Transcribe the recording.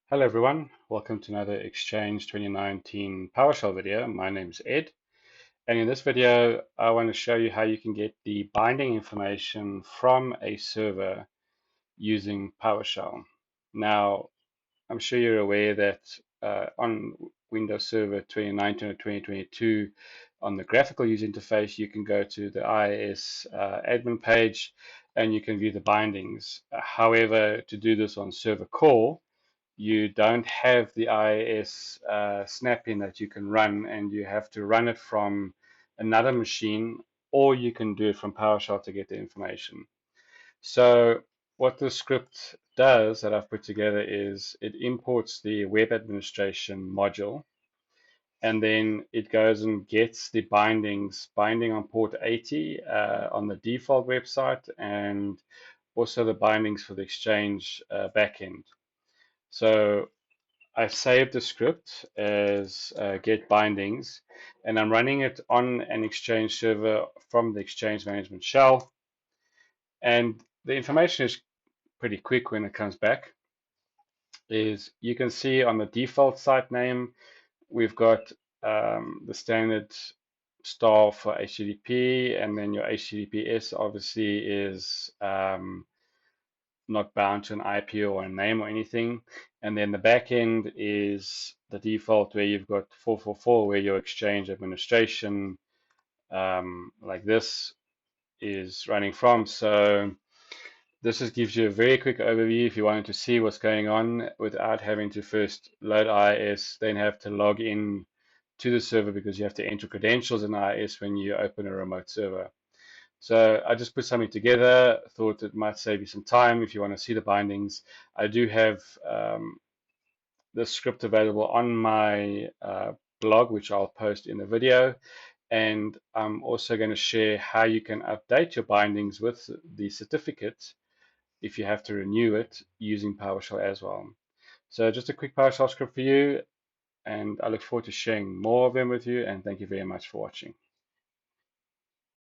Hello everyone, welcome to another Exchange 2019 PowerShell video. My name is Ed, and in this video I want to show you how you can get the binding information from a server using PowerShell. Now, I'm sure you're aware that on Windows Server 2019 or 2022, on the graphical user interface, you can go to the IIS admin page and you can view the bindings. However, to do this on server core, you don't have the IIS snap-in that you can run, and you have to run it from another machine, or you can do it from PowerShell to get the information. So what the script does that I've put together is it imports the web administration module, and then it goes and gets the binding on port 80 on the default website, and also the bindings for the Exchange backend. So I've saved the script as get bindings, and I'm running it on an Exchange server from the Exchange Management Shell. And the information is pretty quick when it comes back. Is you can see on the default site name, we've got the standard star for HTTP, and then your HTTPS obviously is not bound to an IP or a name or anything. And then the back end is the default where you've got 444, where your Exchange administration, like this, is running from. So this just gives you a very quick overview if you wanted to see what's going on without having to first load IIS, then have to log in to the server because you have to enter credentials in IIS when you open a remote server. So I just put something together, thought it might save you some time if you want to see the bindings. I do have the script available on my blog, which I'll post in the video. And I'm also going to share how you can update your bindings with the certificate if you have to renew it using PowerShell as well. So just a quick PowerShell script for you, and I look forward to sharing more of them with you, and thank you very much for watching.